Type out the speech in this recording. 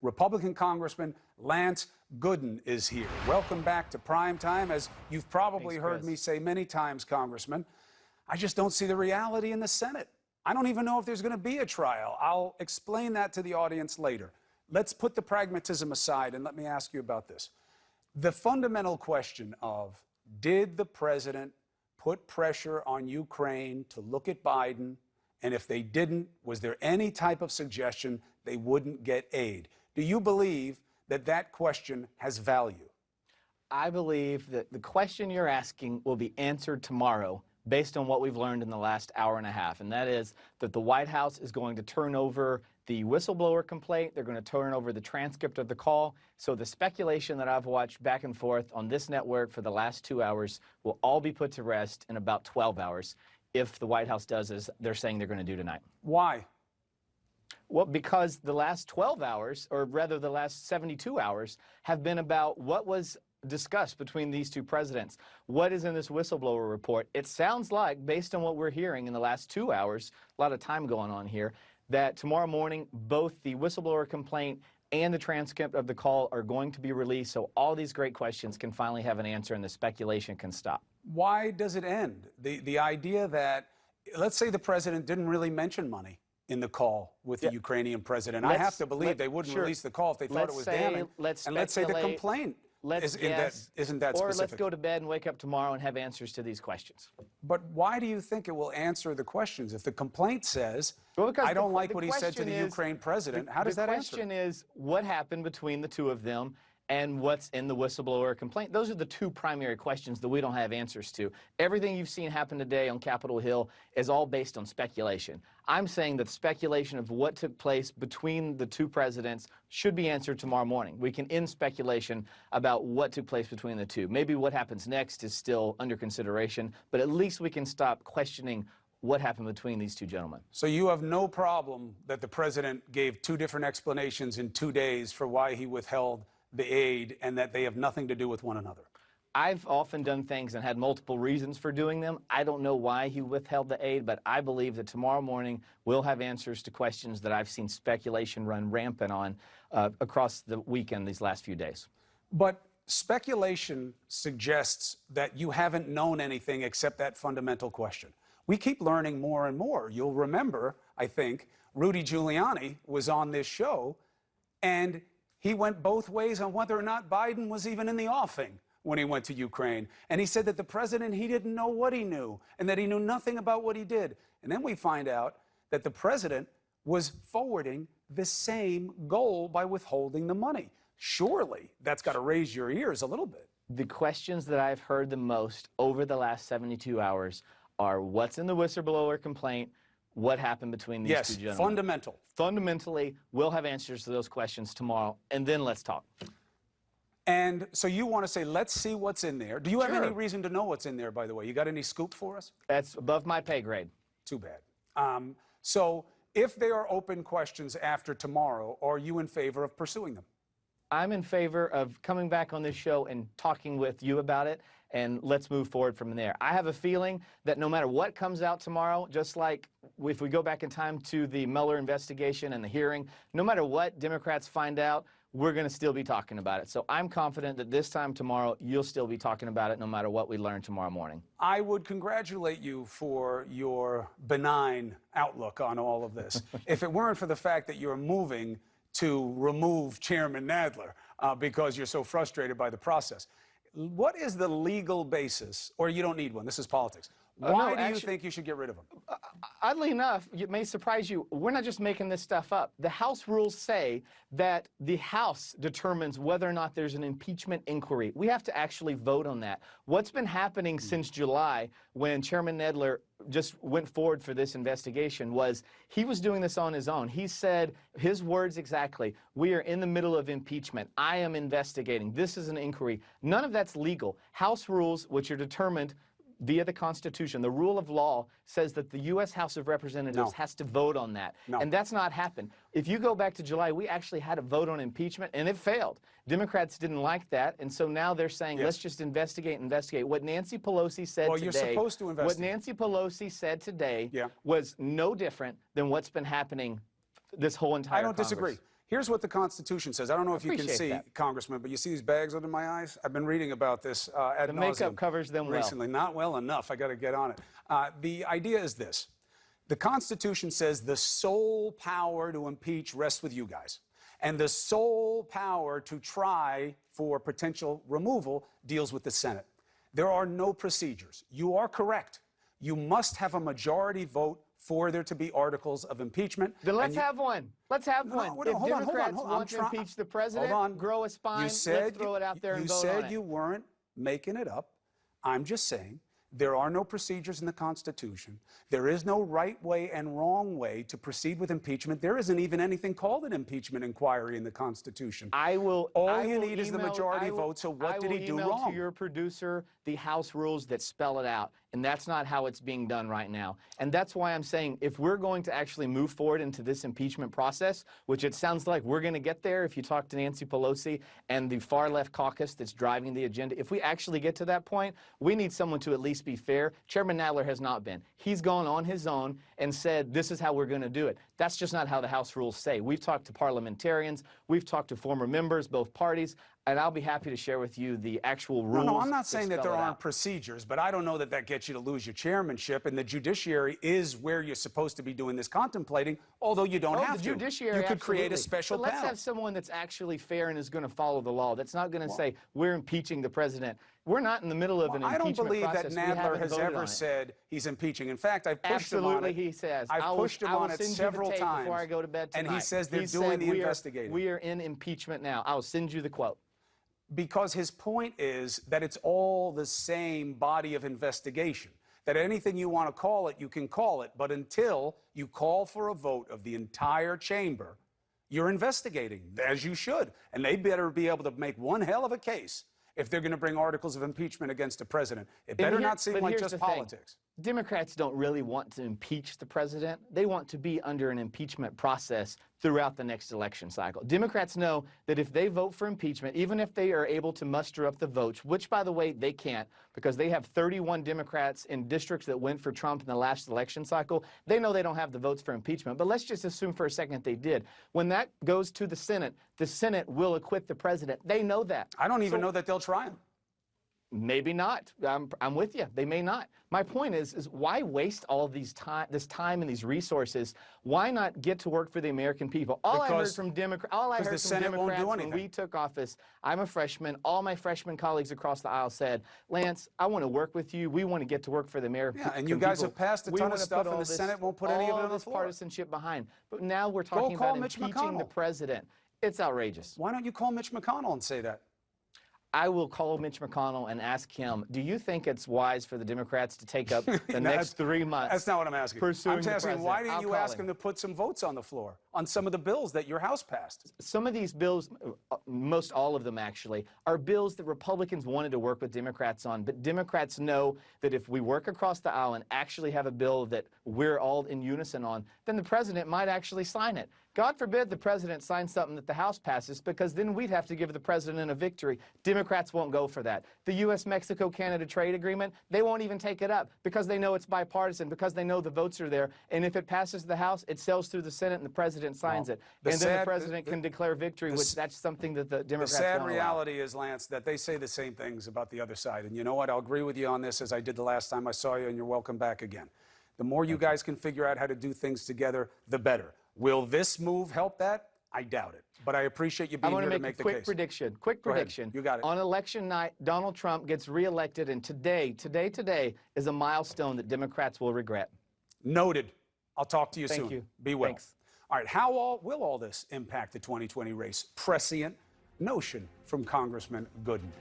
Republican Congressman Lance Gooden is here. Welcome back to Prime Time. As you've probably heard me say many times, Congressman, I just don't see the reality in the Senate. I don't even know if there's going to be a trial. I'll explain that to the audience later. Let's put the pragmatism aside and let me ask you about this. The fundamental question of, did the president put pressure on Ukraine to look at Biden? And if they didn't, was there any type of suggestion they wouldn't get aid? Do you believe that that question has value? I believe that the question you're asking will be answered tomorrow based on what we've learned in the last hour and a half, and that is that the White House is going to turn over the whistleblower complaint. They're going to turn over the transcript of the call. So the speculation that I've watched back and forth on this network for the last 2 hours will all be put to rest in about 12 hours if the White House does as they're saying they're going to do tonight. Why? Well, because the last 12 hours, or rather the last 72 hours, have been about what was discussed between these two presidents. What is in this whistleblower report? It sounds like, based on what we're hearing in the last 2 hours, a lot of time going on here, that tomorrow morning both the whistleblower complaint and the transcript of the call are going to be released, so all these great questions can finally have an answer and the speculation can stop. Why does it end? The idea that, let's say the president didn't really mention money in the call with the Ukrainian president. I have to believe they wouldn't release the call if they thought it was damning. Let's say the complaint isn't that specific. Or let's go to bed and wake up tomorrow and have answers to these questions. But why do you think it will answer the questions? If the complaint says, I don't like what he said to the Ukraine president, how does that answer? The question is, what happened between the two of them and what's in the whistleblower complaint? Those are the two primary questions that we don't have answers to. Everything you've seen happen today on Capitol Hill is all based on speculation. I'm saying that speculation of what took place between the two presidents should be answered tomorrow morning. We can end speculation about what took place between the two. Maybe what happens next is still under consideration, but at least we can stop questioning what happened between these two gentlemen. So you have no problem that the president gave two different explanations in 2 days for why he withheld the aid and that they have nothing to do with one another? I've often done things and had multiple reasons for doing them. I don't know why he withheld the aid, but I believe that tomorrow morning we'll have answers to questions that I've seen speculation run rampant on across the weekend these last few days. But speculation suggests that you haven't known anything except that fundamental question. We keep learning more and more. You'll remember, I think, Rudy Giuliani was on this show, and he went both ways on whether or not Biden was even in the offing when he went to Ukraine. And he said that the president, he didn't know what he knew and that he knew nothing about what he did. And then we find out that the president was forwarding the same goal by withholding the money. Surely that's got to raise your ears a little bit. The questions that I've heard the most over the last 72 hours are what's in the whistleblower complaint, what happened between these two gentlemen. Fundamental. Fundamentally, we'll have answers to those questions tomorrow, and then let's talk. And so you want to say, let's see what's in there. Do you have any reason to know what's in there, by the way? You got any scoop for us? That's above my pay grade. Too bad. So if there are open questions after tomorrow, are you in favor of pursuing them? I'm in favor of coming back on this show and talking with you about it, and let's move forward from there. I have a feeling that no matter what comes out tomorrow, just like if we go back in time to the Mueller investigation and the hearing, no matter what Democrats find out, we're going to still be talking about it. So I'm confident that this time tomorrow, you'll still be talking about it no matter what we learn tomorrow morning. I would congratulate you for your benign outlook on all of this. If it weren't for the fact that you're moving to remove Chairman Nadler because you're so frustrated by the process. What is the legal basis, or you don't need one, this is politics, why do you think you should get rid of him? Oddly enough, it may surprise you, we're not just making this stuff up. The House rules say that the House determines whether or not there's an impeachment inquiry. We have to actually vote on that. What's been happening since July when Chairman Nadler just went forward for this investigation was he was doing this on his own. He said, his words exactly, we are in the middle of impeachment. I am investigating. This is an inquiry. None of that's legal. House rules, which are determined via the Constitution, the rule of law says that the U.S. House of Representatives has to vote on that. And that's not happened. If you go back to July, we actually had a vote on impeachment, and it failed. Democrats didn't like that, and so now they're saying, let's just investigate. What Nancy Pelosi said today, you're supposed to investigate. What Nancy Pelosi said today was no different than what's been happening this whole entire I don't disagree. Here's what the Constitution says. I don't know if you can Appreciate see, that. Congressman, but you see these bags under my eyes? I've been reading about this ad The nauseum makeup covers them well. recently. Not well enough. I got to get on it. The idea is this. The Constitution says the sole power to impeach rests with you guys. And the sole power to try for potential removal deals with the Senate. There are no procedures. You are correct. You must have a majority vote for there to be articles of impeachment. Then let's have one. Let's have one. No, If hold on, Democrats hold on. want to impeach the president, Hold on. grow a spine, let's throw it out there and vote on it. You said you weren't making it up. I'm just saying there are no procedures in the Constitution. There is no right way and wrong way to proceed with impeachment. There isn't even anything called an impeachment inquiry in the Constitution. All you need is the majority vote, so what did he do I will email wrong? to your producer the House rules that spell it out, and that's not how it's being done right now. And that's why I'm saying if we're going to actually move forward into this impeachment process, which it sounds like we're going to get there if you talk to Nancy Pelosi and the far-left caucus that's driving the agenda, if we actually get to that point, we need someone to at least be fair. Chairman Nadler has not been. He's gone on his own and said, this is how we're going to do it. That's just not how the House rules say. We've talked to parliamentarians. We've talked to former members, both parties. And I'll be happy to share with you the actual rules. No, I'm not saying that there aren't procedures, but I don't know that that gets you to lose your chairmanship. And the judiciary is where you're supposed to be doing this contemplating, although you don't have the to. judiciary, you could absolutely. create a special but let's panel. have someone that's actually fair and is going to follow the law. That's not going to say we're impeaching the president. We're not in the middle of an impeachment process. I don't believe that We Nadler haven't has voted on ever it. said he's impeaching. In fact, I've pushed him on it. Absolutely, he says. I've pushed him on it several times. Before I go to bed tonight. And he says they're doing the investigating. We are in impeachment now. I'll send you the quote. Because his point is that it's all the same body of investigation. That anything you want to call it, you can call it. But until you call for a vote of the entire chamber, you're investigating, as you should. And they better be able to make one hell of a case if they're going to bring articles of impeachment against a president. It better not seem like just politics. Democrats don't really want to impeach the president. They want to be under an impeachment process throughout the next election cycle. Democrats know that if they vote for impeachment, even if they are able to muster up the votes, which, by the way, they can't because they have 31 Democrats in districts that went for Trump in the last election cycle, they know they don't have the votes for impeachment. But let's just assume for a second they did. When that goes to the Senate will acquit the president. They know that. I don't even know that they'll try him. Maybe not. I'm with you. They may not. My point is why waste all of this time and these resources? Why not get to work for the American people? All I heard from Democrats when we took office, I'm a freshman, all my freshman colleagues across the aisle said, Lance, I want to work with you. We want to get to work for the American people. Yeah, and you guys have passed a ton of stuff, and the Senate won't put any of it on the floor. Partisanship behind. But now we're talking about impeaching the president. It's outrageous. Why don't you call Mitch McConnell and say that? I will call Mitch McConnell and ask him, do you think it's wise for the Democrats to take up the next 3 months? That's not what I'm asking. I'm asking, why didn't you ask him to put some votes on the floor on some of the bills that your House passed? Some of these bills, most all of them actually, are bills that Republicans wanted to work with Democrats on. But Democrats know that if we work across the aisle and actually have a bill that we're all in unison on, then the president might actually sign it. God forbid the president signs something that the House passes, because then we'd have to give the president a victory. Democrats won't go for that. The U.S.-Mexico-Canada trade agreement, they won't even take it up because they know it's bipartisan, because they know the votes are there. And if it passes the House, it sails through the Senate and the president signs it. And then the president can declare victory, which that's something that the Democrats won't allow. The sad reality is, Lance, that they say the same things about the other side. And you know what? I'll agree with you on this as I did the last time I saw you, and you're welcome back again. The more you guys can figure out how to do things together, the better. Will this move help that? I doubt it. But I appreciate you being here to make the case. Quick prediction. You got it. On election night, Donald Trump gets reelected, and today is a milestone that Democrats will regret. Noted. I'll talk to you soon. Thank you. Be well. Thanks. All right, will all this impact the 2020 race? Prescient notion from Congressman Gooden.